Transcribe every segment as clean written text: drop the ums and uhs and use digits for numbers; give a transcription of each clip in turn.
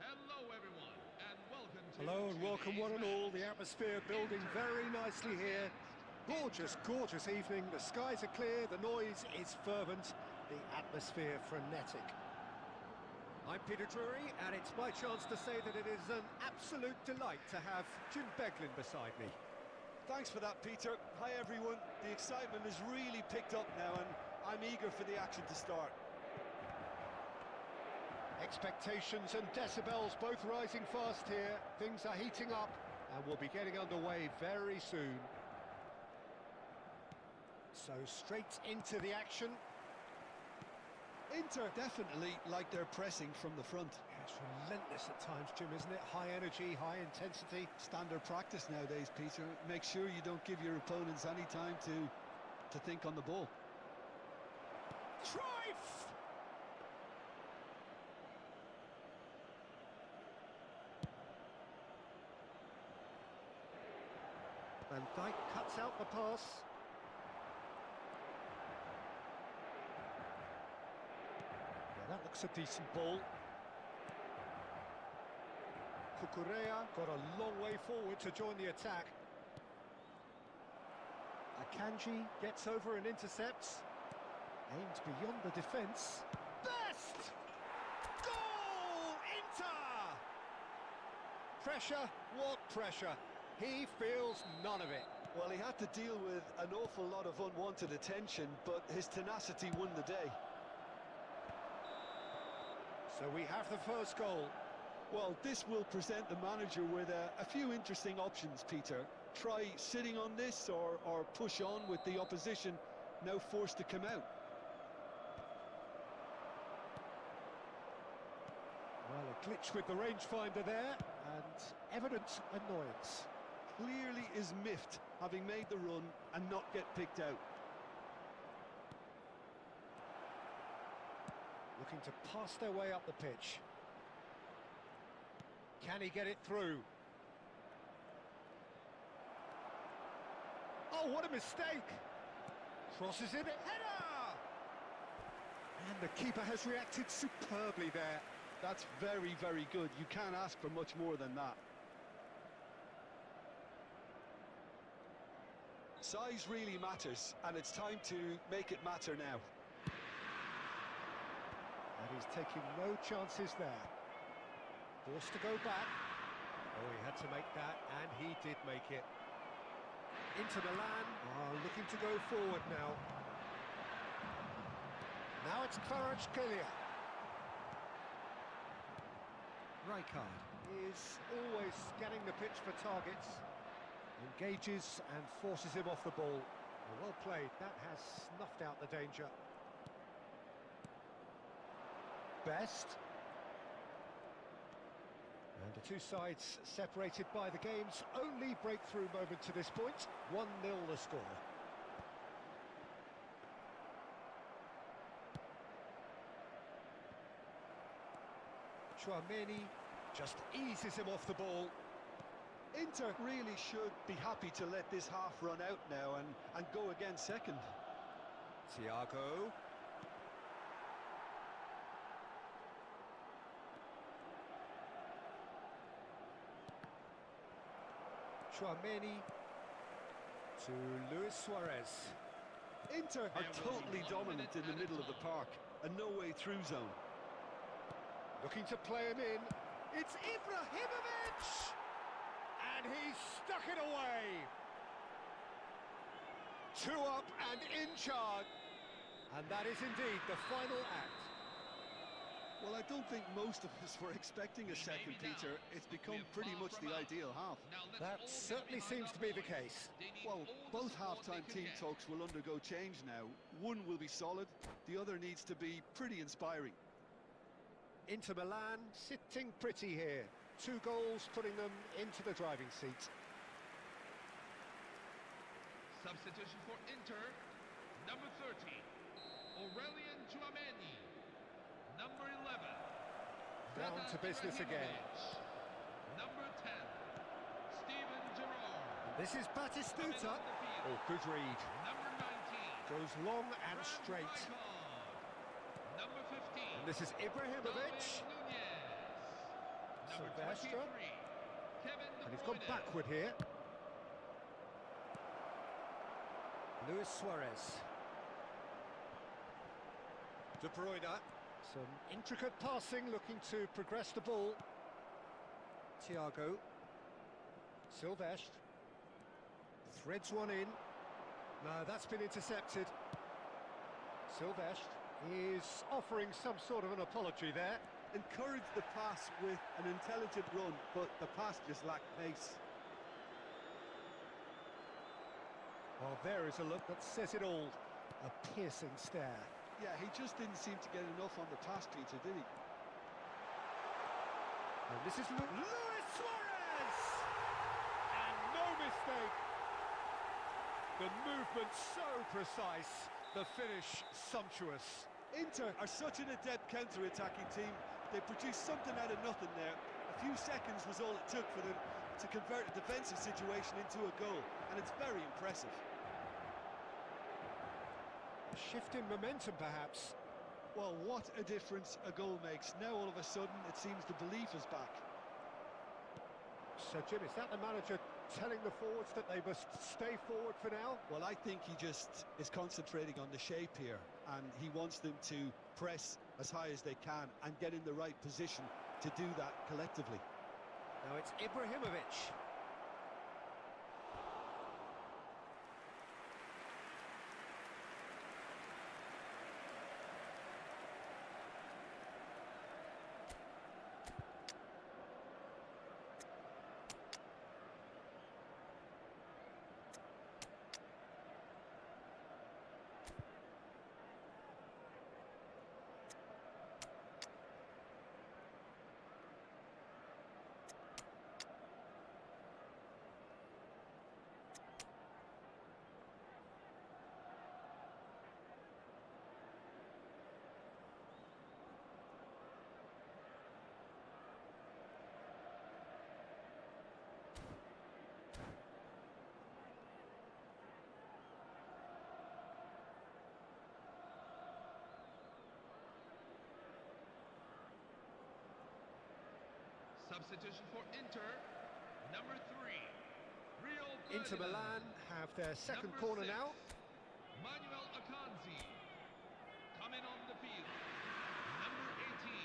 Hello everyone, and welcome to Hello and welcome today's one and all. The match. atmosphere building very nicely here. Gorgeous, gorgeous evening. The skies are clear, the noise is fervent, the atmosphere frenetic. I'm Peter Drury, and it's my chance to say that it is an absolute delight to have Jim Beglin beside me. Thanks for that, Peter. Hi everyone. The excitement has really picked up now and I'm eager for the action to start. Expectations and decibels both rising fast here. Things are heating up and we'll be getting underway very soon. So straight into the action. Inter definitely like they're pressing from the front. Yeah, it's relentless at times, Jim, isn't it? High energy, high intensity. Standard practice nowadays, Peter. Make sure you don't give your opponents any time to think on the ball. Trife! Van Dijk cuts out the pass. Yeah, that looks a decent ball. Cucurella got a long way forward to join the attack. Akanji gets over and intercepts. Aimed beyond the defence. Best! Goal! Inter! Pressure? What pressure? He feels none of it. Well, he had to deal with an awful lot of unwanted attention, but his tenacity won the day. So we have the first goal. Well, this will present the manager with a few interesting options, Peter. Try sitting on this or push on with the opposition now forced to come out. A glitch with the rangefinder there, and evident annoyance. Clearly is miffed, having made the run and not get picked out. Looking to pass their way up the pitch. Can he get it through? Oh, what a mistake! Crosses it, header! And the keeper has reacted superbly there. That's very, very good. You can't ask for much more than that. Size really matters, and it's time to make it matter now. And he's taking no chances there. Forced to go back. Oh, he had to make that, and he did make it. Inter Milan are looking to go forward now. Now it's Kvaratskhelia. Rijkaard is always scanning the pitch for targets. Engages and forces him off the ball. Well played, that has snuffed out the danger. Best. And the two sides separated by the game's only breakthrough moment to this point. 1-0 the score. Chouameni just eases him off the ball. Inter really should be happy to let this half run out now and go again second. Thiago. Chouameni to Luis Suarez. Inter are totally dominant in the middle of the park, a no-way through zone. Looking to play him in. It's Ibrahimovic! And he's stuck it away. 2 up and in charge. And that is indeed the final act. Well, I don't think most of us were expecting a second, Peter. It's become pretty much the ideal half. That certainly seems to be the case. Well, both half-time team talks will undergo change now. One will be solid, the other needs to be pretty inspiring. Inter Milan sitting pretty here. 2 goals putting them into the driving seat. Substitution for Inter, number 30, Aurelien Chouameni. Number 11, Down to business again. Number 10, Steven Gerrard. This is Batistuta. Oh, good read. Number 19, Goes long and straight. Rijkaard. Number 15, And this is Ibrahimovic. Nunez. Number Sylvester. 23, Kevin De And he's gone Bruyne. backward here. Luis Suarez. De Bruyne. Some intricate passing, looking to progress the ball. Thiago. Sylvester. Threads one in. No, that's been intercepted. Sylvester is offering some sort of an apology there. Encouraged the pass with an intelligent run, but the pass just lacked pace. Oh, there is a look that says it all. A piercing stare. Yeah, he just didn't seem to get enough on the pass, Peter, did he? And this is Luis Suarez! And no mistake! The movement so precise, the finish sumptuous. Inter are such an adept counter-attacking team. They produced something out of nothing there. A few seconds was all it took for them to convert a defensive situation into a goal, and it's very impressive. A shift in momentum, perhaps. Well, what a difference a goal makes. Now, all of a sudden, it seems the belief is back. So, Jim, is that the manager telling the forwards that they must stay forward for now? Well, I think he just is concentrating on the shape here, and he wants them to press as high as they can and get in the right position to do that collectively. Now it's Ibrahimovic. Substitution for Inter, number 3, Real Inter Milan have their second corner now. Manuel Akanji. Coming on the field, number 18,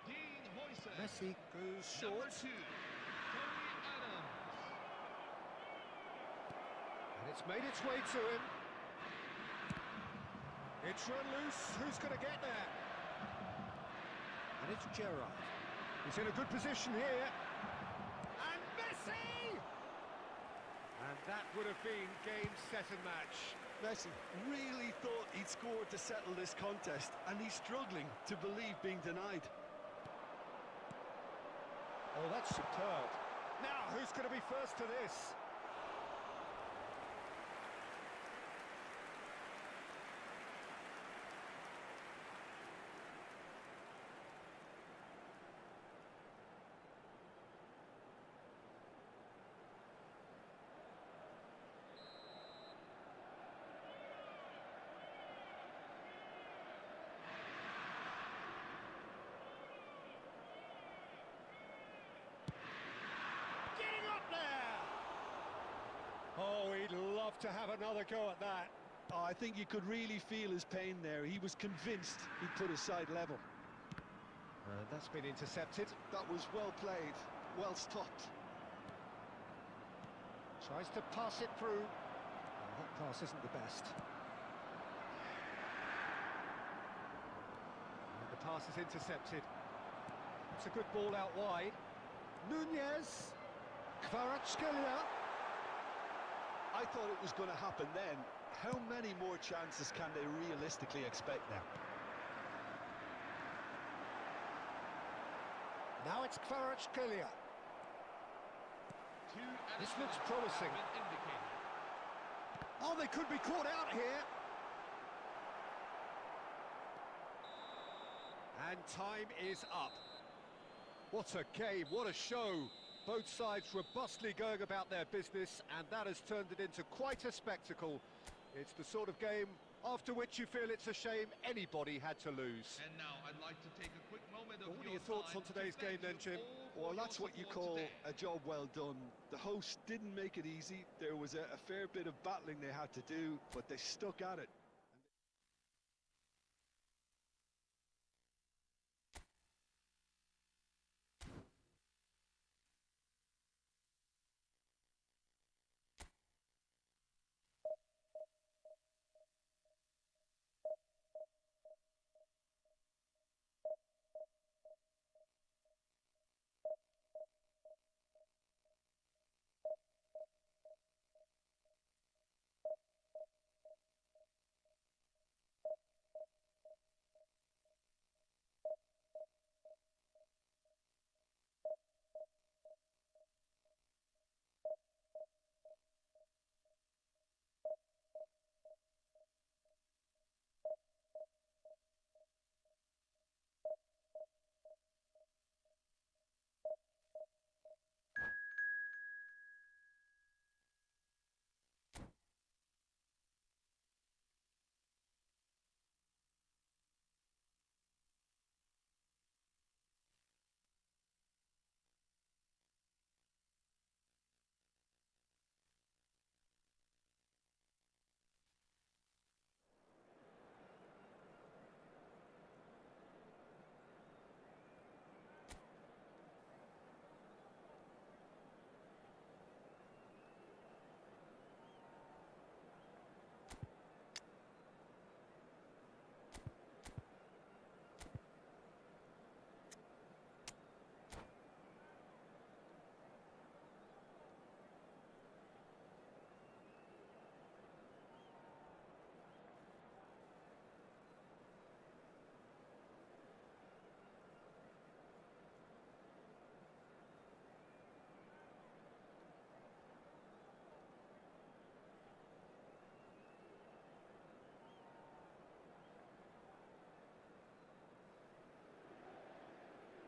Dean Huijsen. Messi goes Number short. 2, Tony Adams. And it's made its way to him. It's run loose. Who's going to get there? And it's Gerrard. He's in a good position here. And Messi! And that would have been game, set and match. Messi really thought he'd scored to settle this contest, and he's struggling to believe being denied. Oh, that's superb. Now, who's going to be first to this? Oh, he'd love to have another go at that. Oh, I think you could really feel his pain there. He was convinced he'd put his side level. And that's been intercepted. That was well played, well stopped. Tries to pass it through. Oh, that pass isn't the best. And the pass is intercepted. It's a good ball out wide. Nunez. Kvaratskhelia. I thought it was going to happen then. How many more chances can they realistically expect now? Now it's Kvaratskhelia. This looks promising. Oh, they could be caught out here. And time is up. What a game, what a show. Both sides robustly going about their business, and that has turned it into quite a spectacle. It's the sort of game after which you feel it's a shame anybody had to lose. And now I'd like to take a quick moment of What are your thoughts on today's game then, Jim? Well, that's what you call a job well done. The hosts didn't make it easy. There was a fair bit of battling they had to do, but they stuck at it.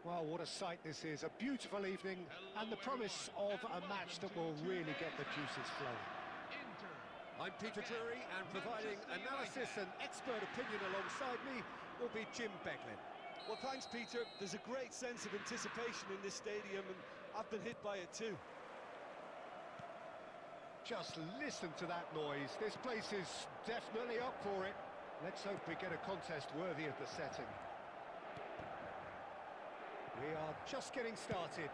Well, what a sight this is. A beautiful evening and the promise of a match that will really get the juices flowing. I'm Peter Drury, and providing analysis and expert opinion alongside me will be Jim Beglin. Well, thanks, Peter. There's a great sense of anticipation in this stadium, and I've been hit by it too. Just listen to that noise. This place is definitely up for it. Let's hope we get a contest worthy of the setting. We are just getting started.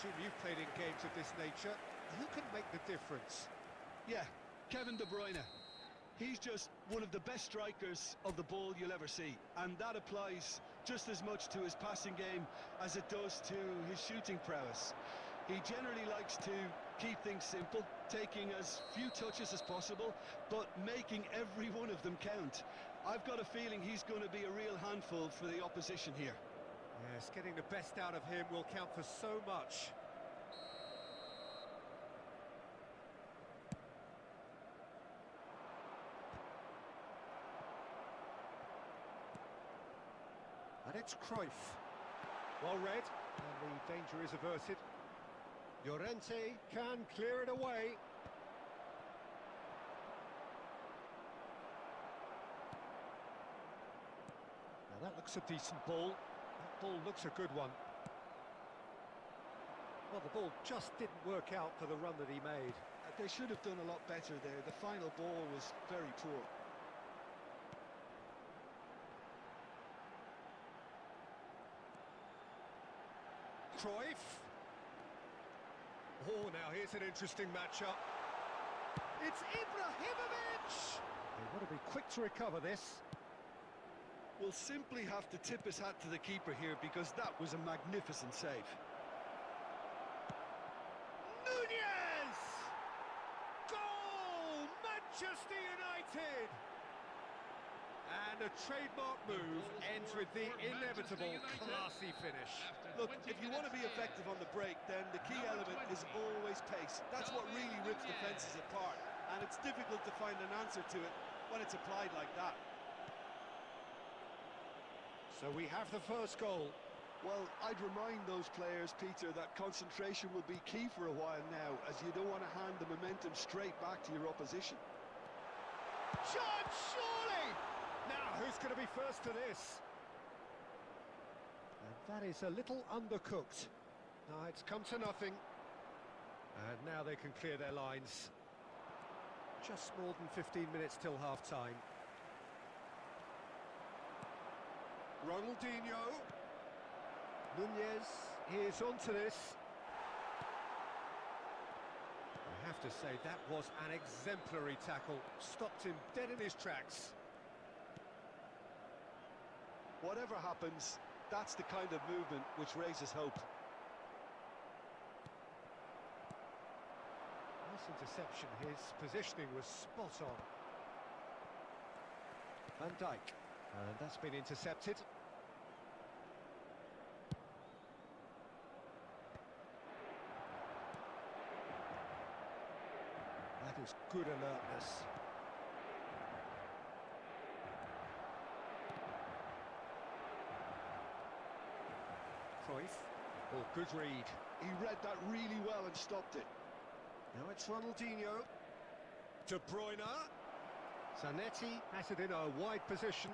Jim, you've played in games of this nature. Who can make the difference? Yeah, Kevin De Bruyne. He's just one of the best strikers of the ball you'll ever see, and that applies just as much to his passing game as it does to his shooting prowess. He generally likes to keep things simple, taking as few touches as possible, but making every one of them count. I've got a feeling he's going to be a real handful for the opposition here. Yes, getting the best out of him will count for so much. And it's Cruyff. Well read, and the danger is averted. Llorente can clear it away. Now that looks a decent ball. That ball looks a good one. Well, the ball just didn't work out for the run that he made. They should have done a lot better there. The final ball was very poor. Cruyff. Oh, now here's an interesting matchup. It's Ibrahimovic! They want to be quick to recover this. We'll simply have to tip his hat to the keeper here because that was a magnificent save. Nunez! Goal! Manchester United! And a trademark move ends with the inevitable classy finish. Look, if you want to be effective on the break, then the key element is always pace. That's what really rips defences apart, and it's difficult to find an answer to it when it's applied like that. So we have the first goal. Well, I'd remind those players, Peter, that concentration will be key for a while now, as you don't want to hand the momentum straight back to your opposition. Shot, surely! Now, who's going to be first to this? And that is a little undercooked. No, it's come to nothing. And now they can clear their lines. Just more than 15 minutes till half-time. Ronaldinho. Nunez is onto this. I have to say, that was an exemplary tackle. Stopped him dead in his tracks. Whatever happens, that's the kind of movement which raises hope. Nice interception. His positioning was spot on. Van Dijk. And that's been intercepted. That is good alertness. Cruyff. Oh, good read. He read that really well and stopped it. Now it's Ronaldinho. De Bruyne. Zanetti has it in a wide position.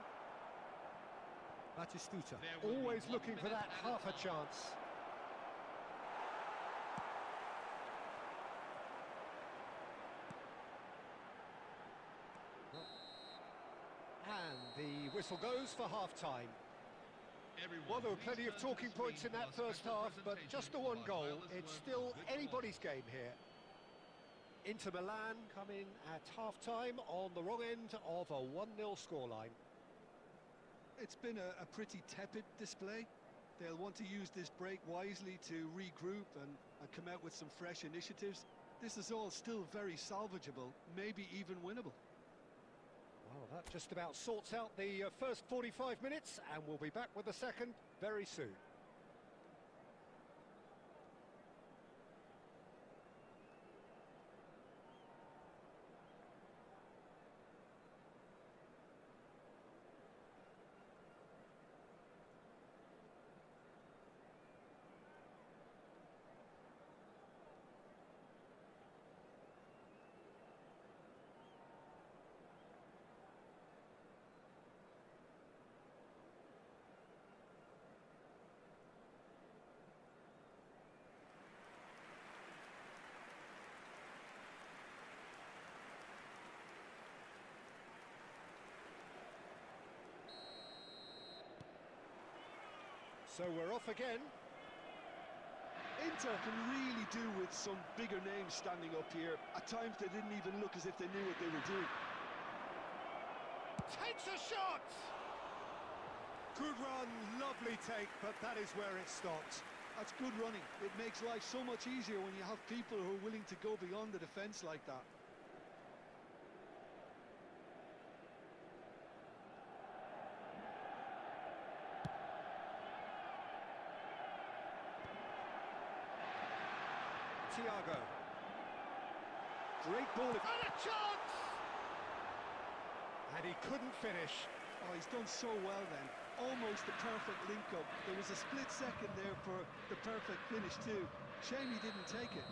Batistuta, always looking for that half a chance. And the whistle goes for half-time. Well, there were plenty of talking points in that first half, but just the one goal. It's still anybody's game here. Inter Milan come in at half-time on the wrong end of a 1-0 scoreline. It's been a pretty tepid display. They'll want to use this break wisely to regroup and come out with some fresh initiatives. This is all still very salvageable, maybe even winnable. Well, that just about sorts out the first 45 minutes, and we'll be back with the second very soon. So we're off again. Inter can really do with some bigger names standing up here. At times they didn't even look as if they knew what they were doing. Takes a shot! Good run, lovely take, but that is where it stopped. That's good running. It makes life so much easier when you have people who are willing to go beyond the defence like that. Thiago. Great ball. And a chance! And he couldn't finish. Oh, he's done so well then. Almost the perfect link-up. There was a split second there for the perfect finish too. Shame he didn't take it.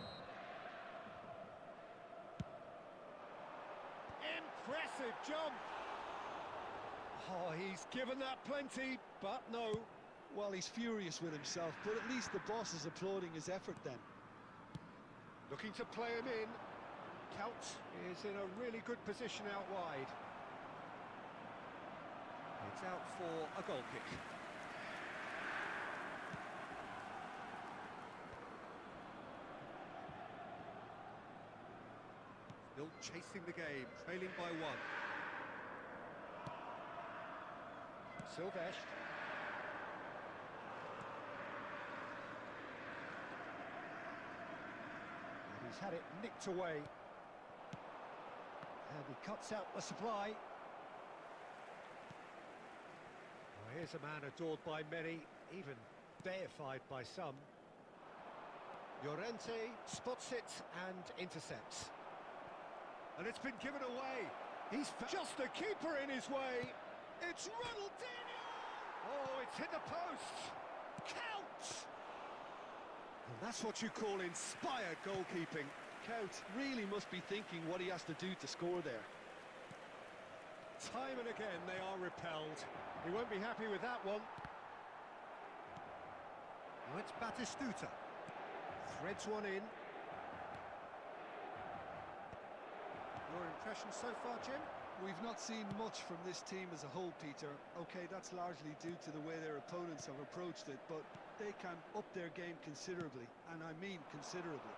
Impressive jump! Oh, he's given that plenty, but no. Well, he's furious with himself, but at least the boss is applauding his effort then. Looking to play him in. Count is in a really good position out wide. It's out for a goal kick. Still chasing the game, trailing by one. Silvestre. And he's had it nicked away. And he cuts out the supply. Well, here's a man adored by many, even deified by some. Llorente spots it and intercepts. And it's been given away. He's just the keeper in his way. It's Ronaldinho! Oh, it's hit the post. Count! And that's what you call inspired goalkeeping. Count really must be thinking what he has to do to score there. Time and again they are repelled. He won't be happy with that one. Now it's Batistuta. Threads one in. Your impression so far, Jim? We've not seen much from this team as a whole, Peter. OK, that's largely due to the way their opponents have approached it, but they can up their game considerably, and I mean considerably.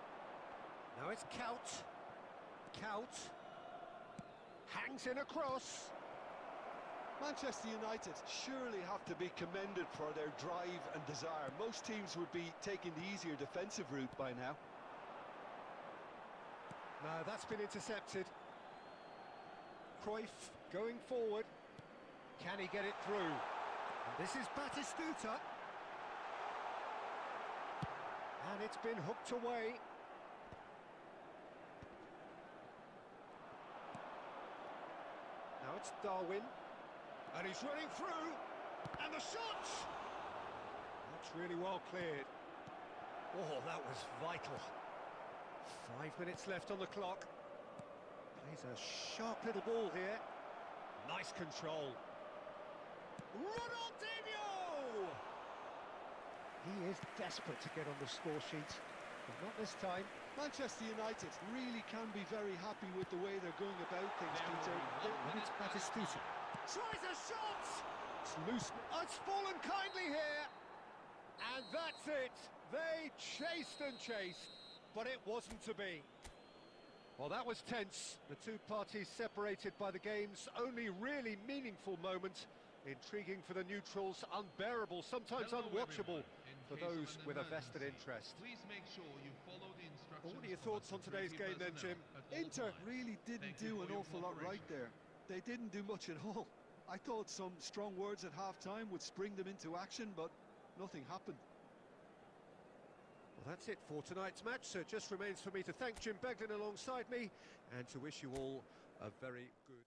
Now it's Count. Count. Hangs in a cross. Manchester United surely have to be commended for their drive and desire. Most teams would be taking the easier defensive route by now. No, that's been intercepted. Cruyff going forward. Can he get it through? And this is Batistuta. And it's been hooked away. Now it's Darwin. And he's running through. And the shot! That's really well cleared. Oh, that was vital. 5 minutes left on the clock. Plays a sharp little ball here. Nice control. Ronaldinho! He is desperate to get on the score sheet, but not this time. Manchester United really can be very happy with the way they're going about things, Peter. And it's Batistuta. Tries a shot! It's loose. Oh, it's fallen kindly here. And that's it. They chased and chased, but it wasn't to be. Well, that was tense. The two parties separated by the game's only really meaningful moment. Intriguing for the neutrals, unbearable, sometimes unwatchable for those with a vested interest. Please make sure you follow the instructions. Well, what are your thoughts on today's game then, Jim? Inter really didn't do an awful lot right there. They didn't do much at all. I thought some strong words at half-time would spring them into action, but nothing happened. Well, that's it for tonight's match, so it just remains for me to thank Jim Beglin alongside me and to wish you all a very good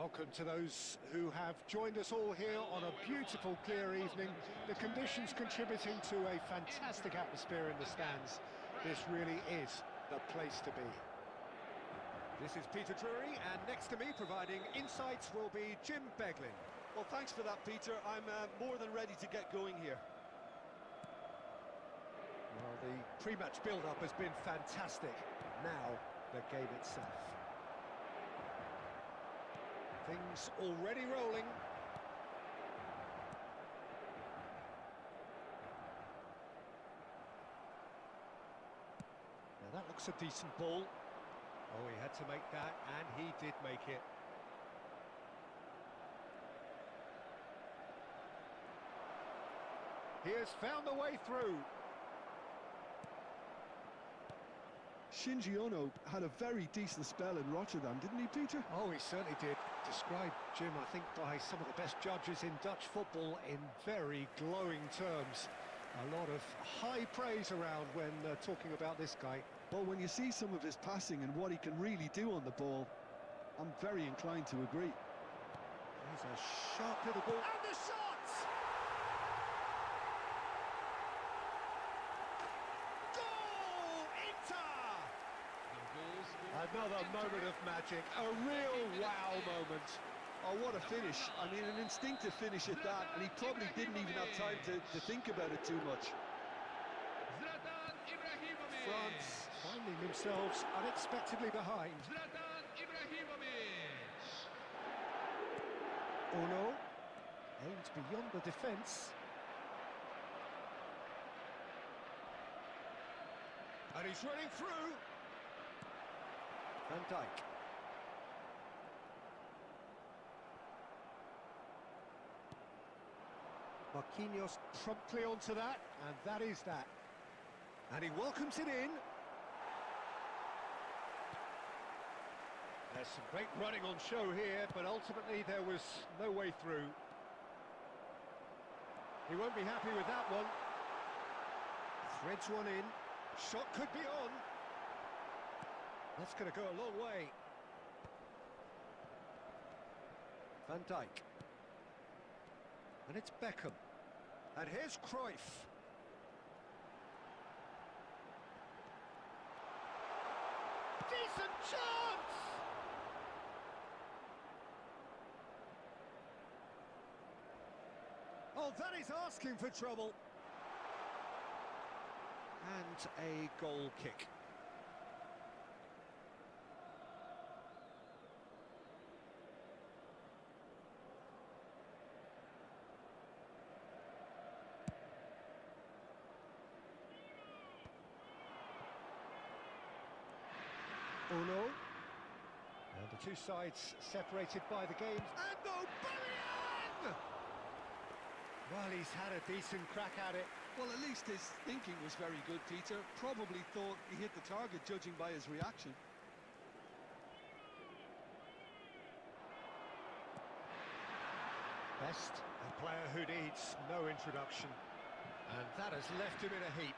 Welcome to those who have joined us all here on a beautiful, clear evening. The conditions contributing to a fantastic atmosphere in the stands. This really is the place to be. This is Peter Drury, and next to me providing insights will be Jim Beglin. Well, thanks for that, Peter. I'm more than ready to get going here. Well, the pre-match build-up has been fantastic. Now, the game itself. Things already rolling. Now that looks a decent ball. Oh, he had to make that, and he did make it. He has found the way through. Shinji Ono had a very decent spell in Rotterdam, didn't he, Peter? Oh, he certainly did. Described, Jim, I think, by some of the best judges in Dutch football in very glowing terms. A lot of high praise around when talking about this guy. Well, when you see some of his passing and what he can really do on the ball, I'm very inclined to agree. Here's a sharp little ball. And the shot! Another moment of magic, a real wow moment. Oh, what a finish. I mean, an instinctive finish at that, and he probably didn't even have time to think about it too much. France finding themselves unexpectedly behind. Ono aimed beyond the defence. And he's running through. Van Dijk. Marquinhos promptly onto that, and that is that. And he welcomes it in. There's some great running on show here, but ultimately there was no way through. He won't be happy with that one. Threads one in. Shot could be on. That's going to go a long way. Van Dijk. And it's Beckham. And here's Cruyff. Decent chance! Oh, that is asking for trouble. And a goal kick. Ono. And the two sides separated by the games. And Aubameyang! Well, he's had a decent crack at it. Well, at least his thinking was very good, Peter. Probably thought he hit the target, judging by his reaction. Best, a player who needs no introduction. And that has left him in a heap.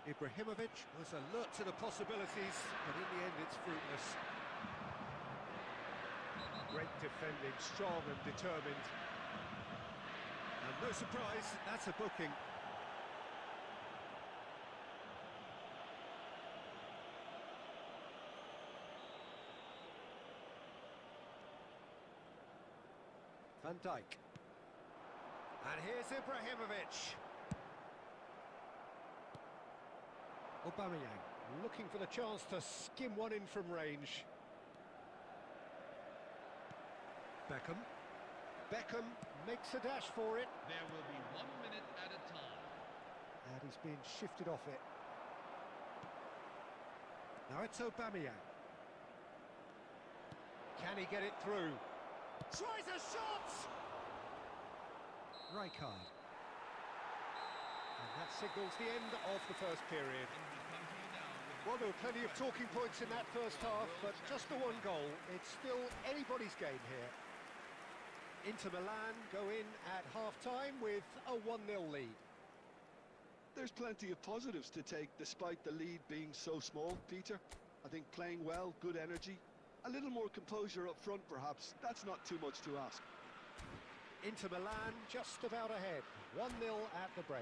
Ibrahimovic was alert to the possibilities, but in the end it's fruitless. Great defending, strong and determined. And no surprise, that's a booking. Van Dijk. And here's Ibrahimovic. Aubameyang looking for the chance to skim one in from range. Beckham. Beckham makes a dash for it. There will be 1 minute at a time. And he's being shifted off it. Now it's Aubameyang. Can he get it through? Tries a shot! Rijkaard. And that signals the end of the first period. Well, there were plenty of talking points in that first half, but just the one goal. It's still anybody's game here. Inter Milan go in at half-time with a 1-0 lead. There's plenty of positives to take, despite the lead being so small, Peter. I think playing well, good energy, A little more composure up front, perhaps. That's not too much to ask. Inter Milan just about ahead. 1-0 at the break.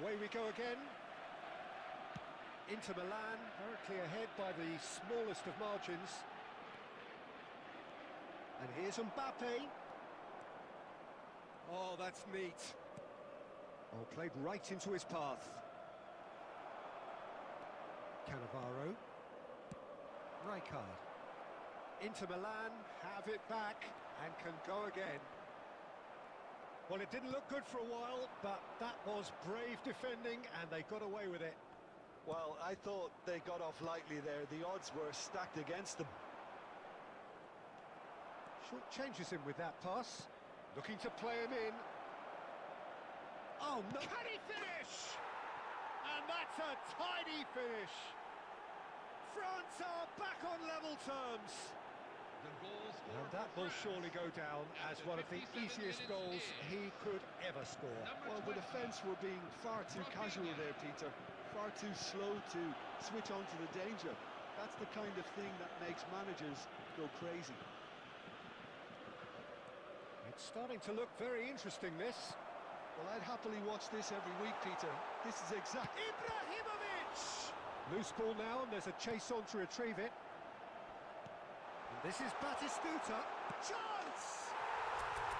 Away we go again. Inter Milan currently ahead by the smallest of margins. And here's Mbappe. Oh, that's neat. Oh, played right into his path. Cannavaro. Rijkaard. Inter Milan have it back and can go again. Well, it didn't look good for a while, but that was brave defending and they got away with it. Well, I thought they got off lightly there. The odds were stacked against them. Short changes him with that pass. Looking to play him in. Oh, no. Can he finish? And that's a tidy finish. France are back on level terms. And that will surely go down as one of the easiest goals he could ever score. Well, the defence were being far too casual there, Peter. Far too slow to switch on to the danger. That's the kind of thing that makes managers go crazy. It's starting to look very interesting, this. Well, I'd happily watch this every week, Peter. This is exactly... Ibrahimovic! Loose ball now, and there's a chase on to retrieve it. This is Batistuta. Chance!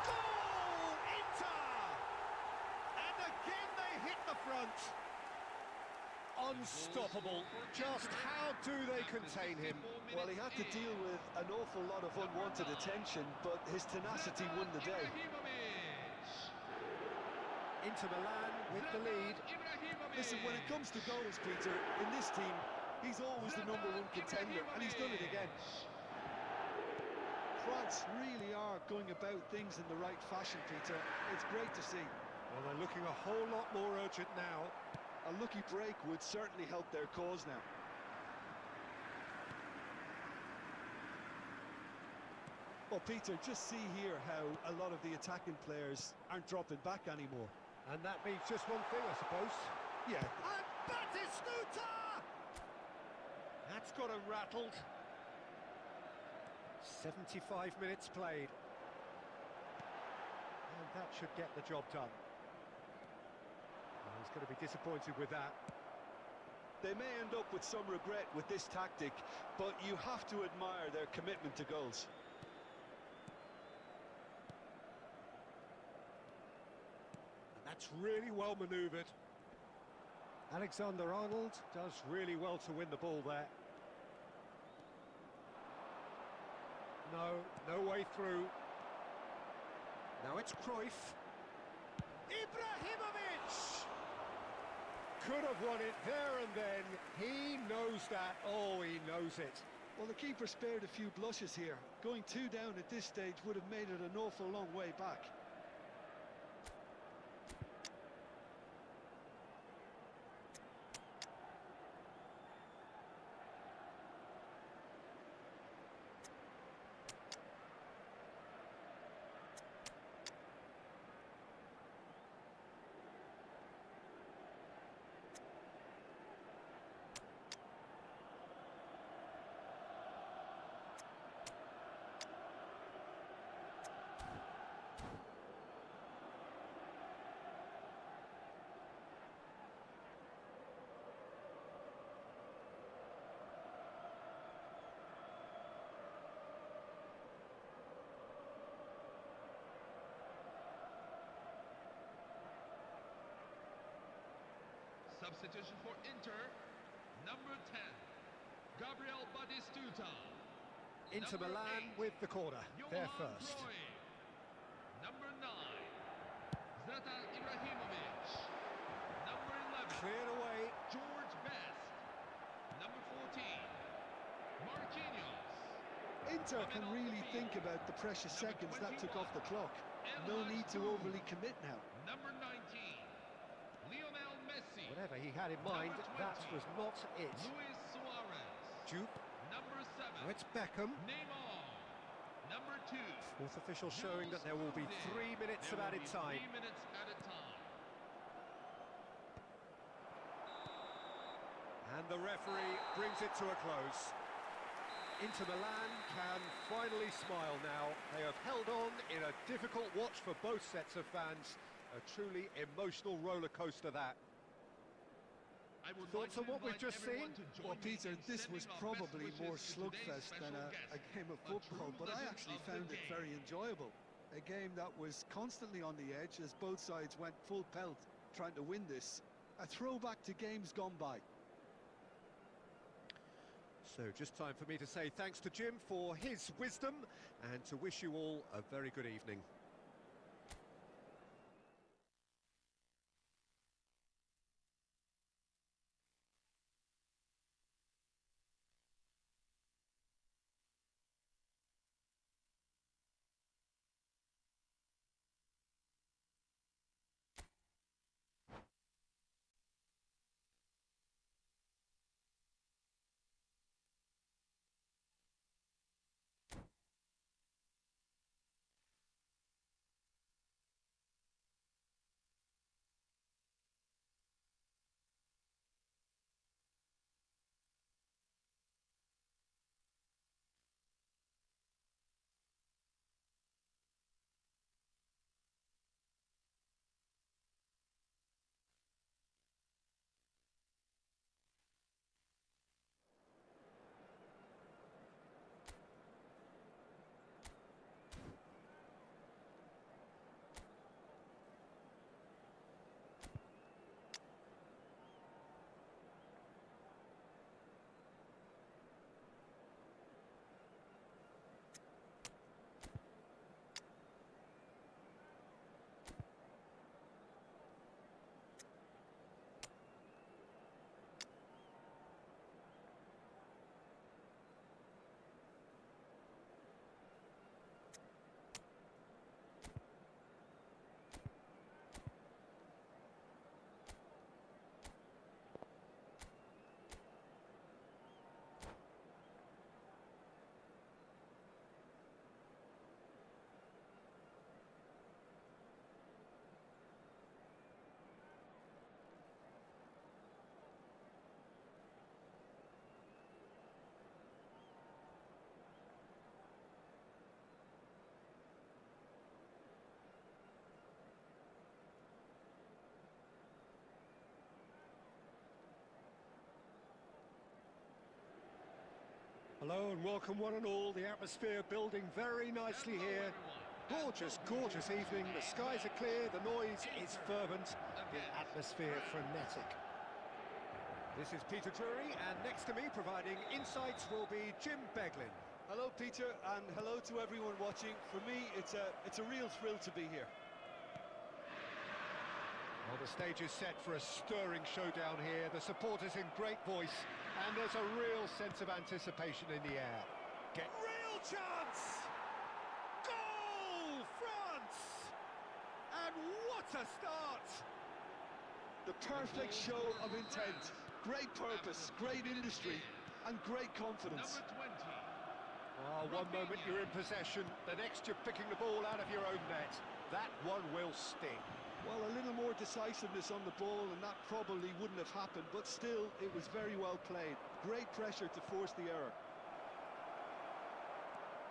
Goal! Inter! And again they hit the front. Unstoppable. Just how do they contain him? Well, he had to deal with an awful lot of unwanted attention, but his tenacity won the day. Inter Milan with the lead. Listen, when it comes to goals, Peter, in this team, he's always the #1 contender, and he's done it again. France really are going about things in the right fashion, Peter. It's great to see. Well, they're looking a whole lot more urgent now. A lucky break would certainly help their cause now. Well, Peter, just see here how a lot of the attacking players aren't dropping back anymore. And that means just one thing, I suppose. Yeah. And Batistuta! That's got him rattled. 75 minutes played. And that should get the job done. Well, he's going to be disappointed with that. They may end up with some regret with this tactic, but you have to admire their commitment to goals. And that's really well manoeuvred. Alexander-Arnold does really well to win the ball there. No way through. Now it's Cruyff. Ibrahimovic! Could have won it there and then. He knows that. Oh, he knows it. Well, the keeper spared a few blushes here. Going 2 down at this stage would have made it an awful long way back. Substitution for Inter, number 10, Gabriel Batistuta. Inter Number Milan 8, with the corner. They're Johan first. Cruyff. Number 9, Zlatan Ibrahimovic. Number 11, Cleared away. George Best. Number 14, Marquinhos. Inter can really think about the precious seconds that took off the clock. No need to overly commit now. Number 19, Lionel Messi. Whatever he had in mind, that was not it. Luis Suarez. Jupe. Number 7. Now it's Beckham. Neymar. Number 2. Fourth official showing that there will be 3 minutes of added time. 3 minutes added time. And the referee brings it to a close. Inter Milan can finally smile now. They have held on in a difficult watch for both sets of fans. A truly emotional roller coaster that. Thoughts on what we've just seen? Well, Peter, this was probably more slugfest than a game of football, but I actually found it very enjoyable. A game that was constantly on the edge as both sides went full pelt trying to win this. A throwback to games gone by. So just time for me to say thanks to Jim for his wisdom and to wish you all a very good evening. Hello and welcome one and all. The atmosphere building very nicely here. Gorgeous, gorgeous evening. The skies are clear, the noise is fervent, the atmosphere frenetic. This is Peter Drury, and next to me providing insights will be Jim Beglin. Hello, Peter, and hello to everyone watching. For me, it's a real thrill to be here. Well, the stage is set for a stirring showdown here. The supporters in great voice, and there's a real sense of anticipation in the air. Real chance! Goal, France! And what a start! The perfect show of intent, great purpose, great industry, and great confidence. Number 20. Oh, one moment you're in possession, the next you're picking the ball out of your own net. That one will sting. Well, a little more decisiveness on the ball and that probably wouldn't have happened, but still, it was very well played. Great pressure to force the error.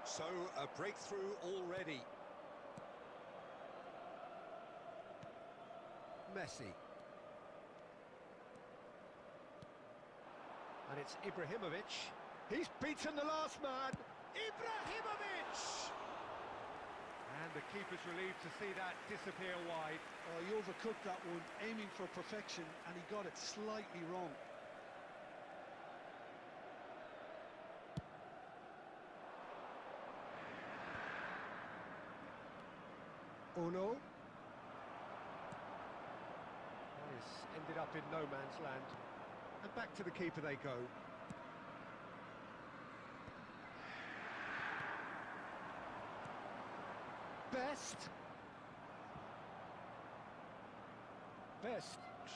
So, a breakthrough already. Messi. And it's Ibrahimovic. He's beaten the last man. Ibrahimovic! And the keeper's relieved to see that disappear wide. Oh, he overcooked that one, aiming for perfection, and he got it slightly wrong. Uno. This ended up in no man's land. And back to the keeper they go. Best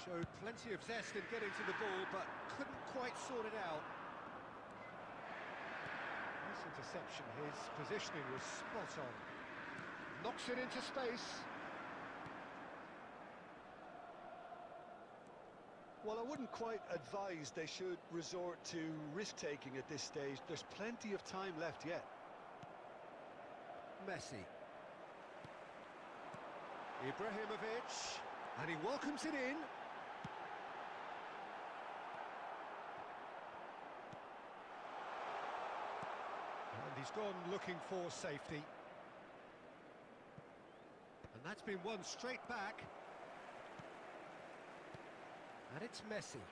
showed plenty of zest in getting to the ball, but couldn't quite sort it out. Nice interception, his positioning was spot on. Knocks it into space. Well, I wouldn't quite advise they should resort to risk-taking at this stage. There's plenty of time left yet. Messi. Ibrahimovic. And he welcomes it in. And he's gone looking for safety. And that's been won straight back. And it's Messi.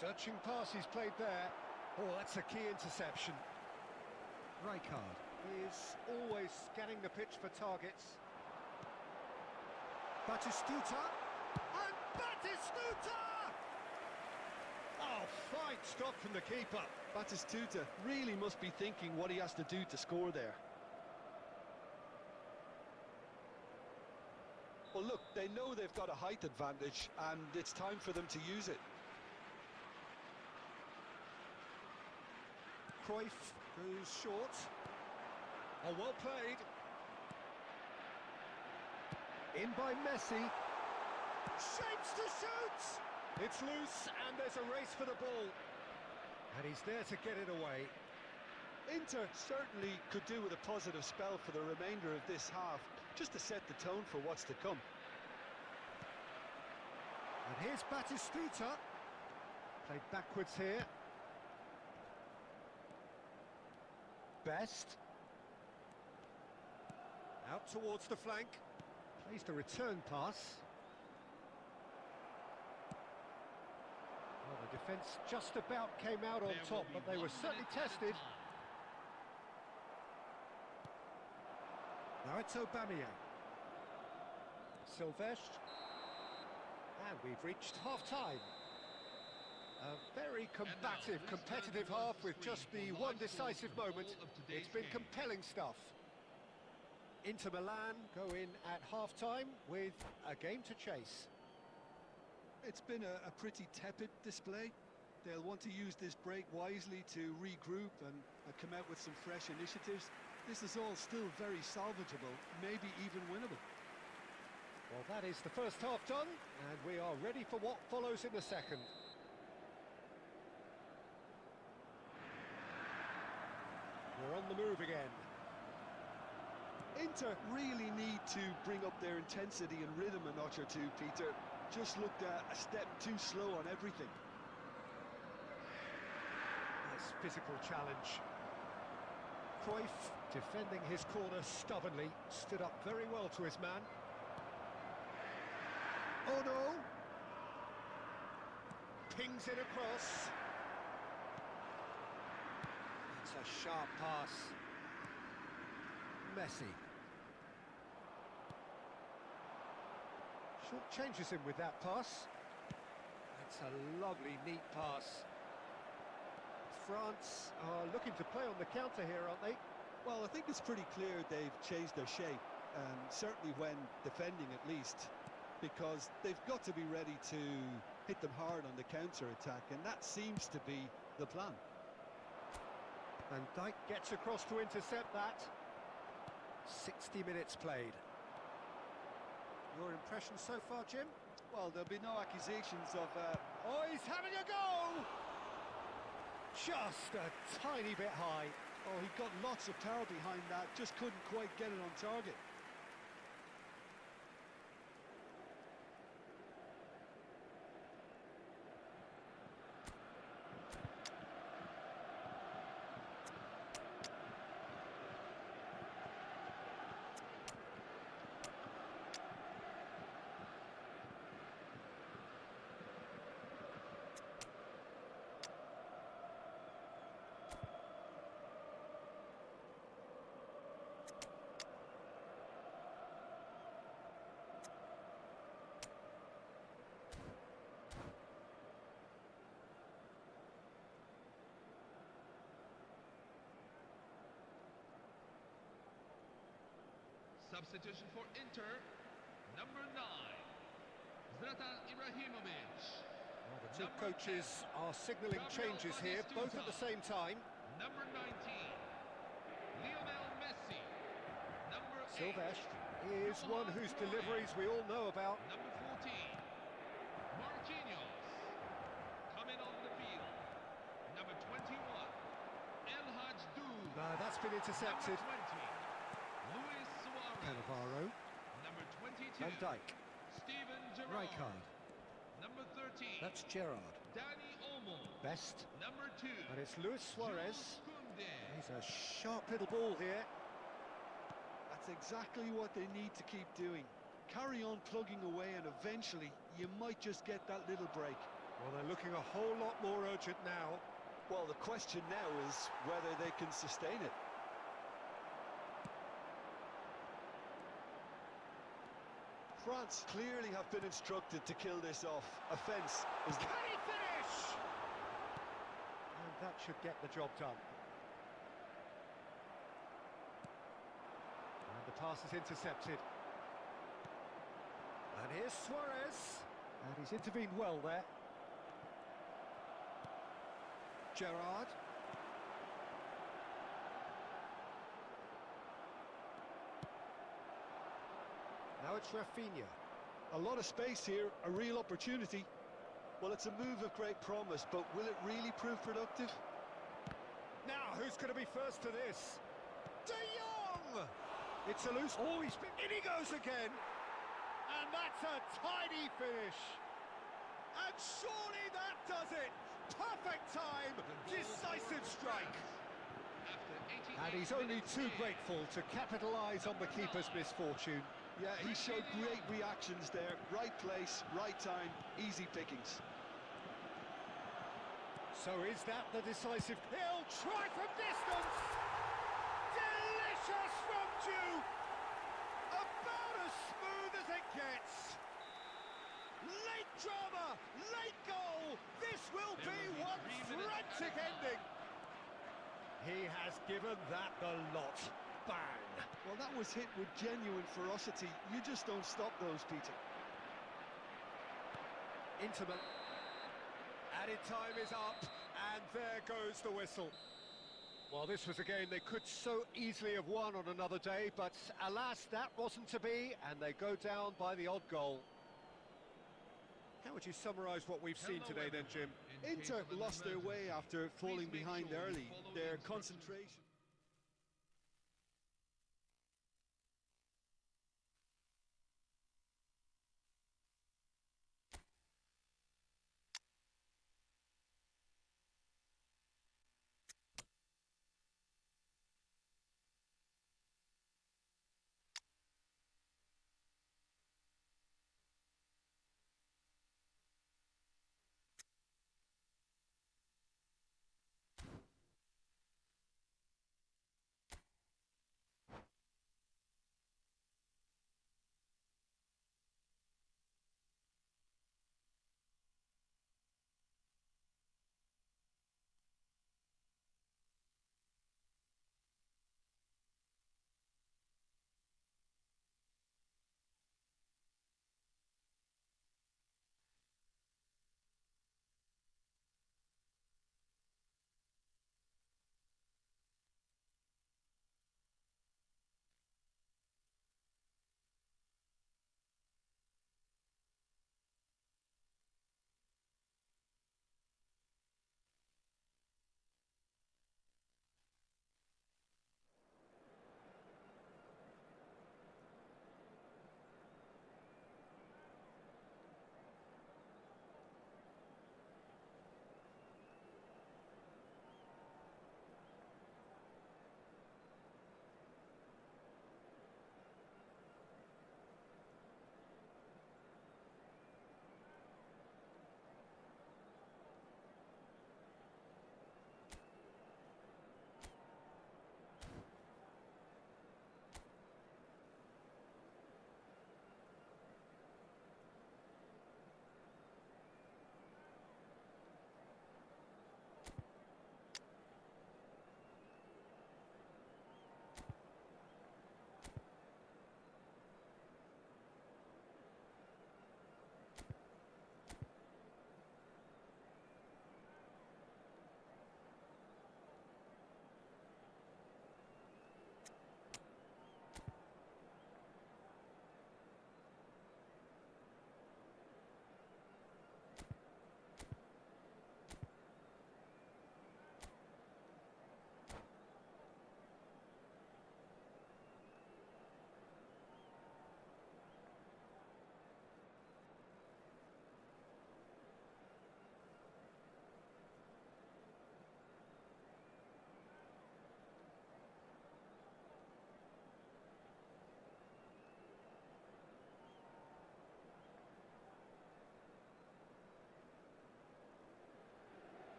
Searching pass he's played there. Oh, that's a key interception. Rijkaard is always scanning the pitch for targets. Batistuta. And Batistuta! Oh, fine stop from the keeper. Batistuta really must be thinking what he has to do to score there. Well, look, they know they've got a height advantage, and it's time for them to use it. Cruyff goes short. Oh, well played. In by Messi. Shapes to shoot! It's loose, and there's a race for the ball. And he's there to get it away. Inter certainly could do with a positive spell for the remainder of this half, just to set the tone for what's to come. And here's Batistuta. Played backwards here. Best. Out towards the flank. Plays the return pass. Well, the defence just about came out on top, but they were certainly tested. Now it's Aubameyang. Silvestre. And we've reached half-time. A very combative, competitive half with just the one decisive moment. It's been compelling stuff. Inter Milan go in at half-time with a game to chase. It's been a pretty tepid display. They'll want to use this break wisely to regroup and come out with some fresh initiatives. This is all still very salvageable, maybe even winnable. Well, that is the first half done, and we are ready for what follows in the second. We're on the move again. Inter really need to bring up their intensity and rhythm a notch or two, Peter. Just looked a step too slow on everything. Nice physical challenge. Cruyff, defending his corner stubbornly, stood up very well to his man. Oh no! Pings it across. It's a sharp pass. Messi. Short changes him with that pass. That's a lovely, neat pass. France are looking to play on the counter here, aren't they? Well, I think it's pretty clear they've changed their shape, certainly when defending at least, because they've got to be ready to hit them hard on the counter-attack, and that seems to be the plan. Van Dijk gets across to intercept that. 60 minutes played. Your impression so far, Jim? Well, there'll be no accusations of... Oh, he's having a go! Just a tiny bit high. Oh, he got lots of power behind that, just couldn't quite get it on target. Substitution for Inter, number 9, Zlatan Ibrahimovic. Well, the Two coaches are signalling changes here, both at the same time. Number 19, Lionel Messi. Number 8, Silvestre is one whose deliveries we all know about. Number 14, Marquinhos. Coming on the field. Number 21, El Hadjdou. No, that's been intercepted. Number 20, Luis Suarez. Cannavaro. Number 22, Van Dijk. Steven Gerrard. Rijkaard. Number 13, That's Gerrard. Dani Olmo. Best. Number 2, And it's Luis Suarez. Jules Koundé. He's a sharp little ball here. That's exactly what they need to keep doing. Carry on plugging away and eventually you might just get that little break. Well, they're looking a whole lot more urgent now. Well, the question now is whether they can sustain it. France clearly have been instructed to kill this off. Offence is... Can he finish? And that should get the job done. And the pass is intercepted. And here's Suarez. And he's intervened well there. Gerrard. Now it's Rafinha. A lot of space here, a real opportunity. Well, it's a move of great promise, but will it really prove productive? Now, who's going to be first to this? De Jong! It's a loose... Oh, in he goes again! And that's a tidy finish! And surely that does it! Perfect time! Decisive strike! And he's only too grateful to capitalise on the keeper's misfortune. Yeah, he showed great reactions there. Right place, right time, easy pickings. So is that the decisive... He'll try from distance! Delicious from Jude! About as smooth as it gets! Late drama! Late goal! This will be one frantic ending! He has given that the lot. Bang! Well, that was hit with genuine ferocity. You just don't stop those, Peter. Intimate. Added time is up, and there goes the whistle. Well, this was a game they could so easily have won on another day, but alas, that wasn't to be, and they go down by the odd goal. How would you summarise what we've seen today then, Jim? Inter lost their way after falling behind early. Their concentration...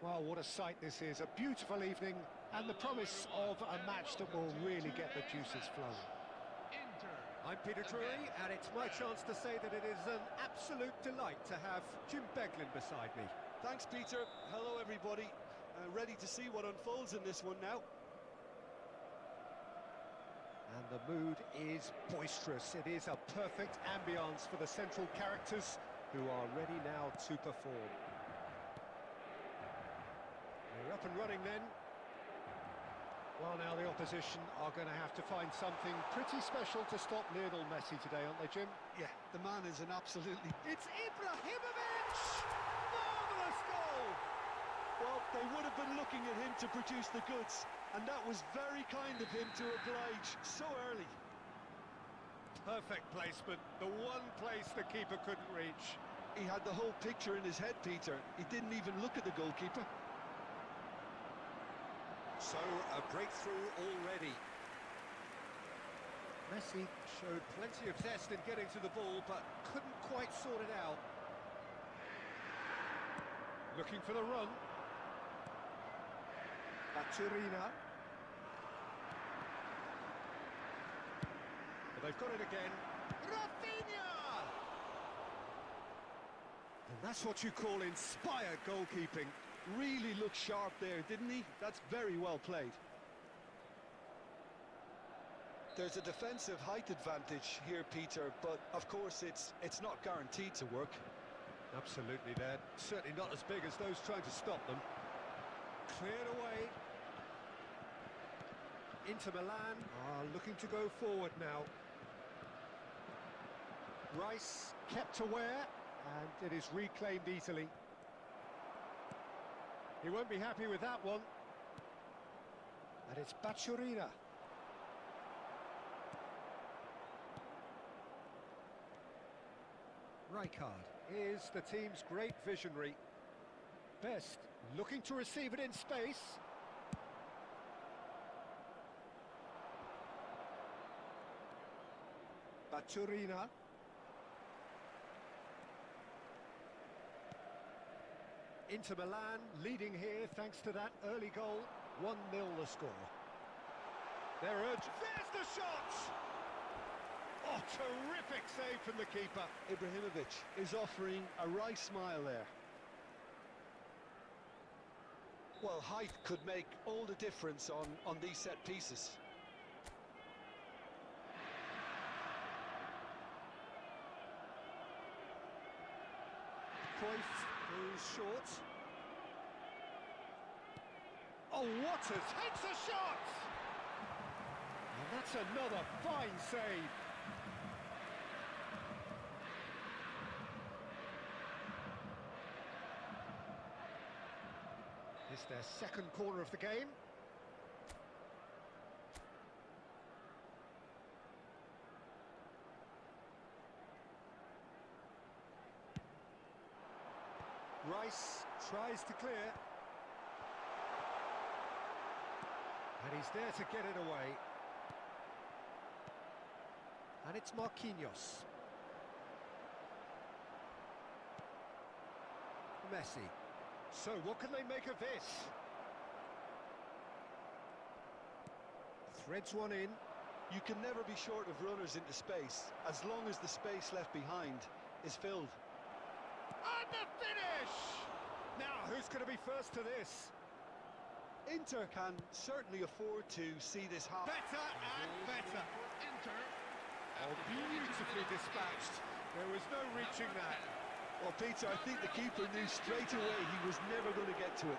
Well, what a sight this is. A beautiful evening and the promise of a match that will really get the juices flowing. I'm Peter Drury, and it's my chance to say that it is an absolute delight to have Jim Beglin beside me. Thanks, Peter. Hello, everybody. Ready to see what unfolds in this one now. And the mood is boisterous. It is a perfect ambience for the central characters who are ready now to perform. They're up and running then. Well, now the opposition are going to have to find something pretty special to stop Lionel Messi today, aren't they, Jim? Yeah, the man is an absolutely... It's Ibrahimovic! Marvellous goal! Well, they would have been looking at him to produce the goods, and that was very kind of him to oblige so early. Perfect placement, the one place the keeper couldn't reach. He had the whole picture in his head, Peter. He didn't even look at the goalkeeper. So, a breakthrough already. Messi showed plenty of zest in getting to the ball, but couldn't quite sort it out. Looking for the run. Baturina. But they've got it again. Rafinha! And that's what you call inspired goalkeeping. Really looked sharp there, didn't he? That's very well played. There's a defensive height advantage here, Peter, but of course it's not guaranteed to work. Absolutely, they're certainly not as big as those trying to stop them. Cleared away. Inter Milan are looking to go forward now. Rice kept aware, and it is reclaimed easily. He won't be happy with that one. And it's Baturina. Rijkaard is the team's great visionary. Best looking to receive it in space. Baturina. Inter Milan leading here thanks to that early goal. 1-0 the score. They're urged. There's the shot! Oh, terrific save from the keeper. Ibrahimovic is offering a wry smile there. Well, height could make all the difference on these set pieces. Cruyff goes short. Oh, what takes a shot! And that's another fine save. It's their second corner of the game. Rice tries to clear. And he's there to get it away. And it's Marquinhos. Messi. So, what can they make of this? Threads one in. You can never be short of runners into space, as long as the space left behind is filled. And the finish! Now, who's going to be first to this? Inter can certainly afford to see this happen. Better and better. Inter. Oh, beautifully dispatched. There was no reaching that. Well, Peter, I think the keeper knew straight away he was never going to get to it.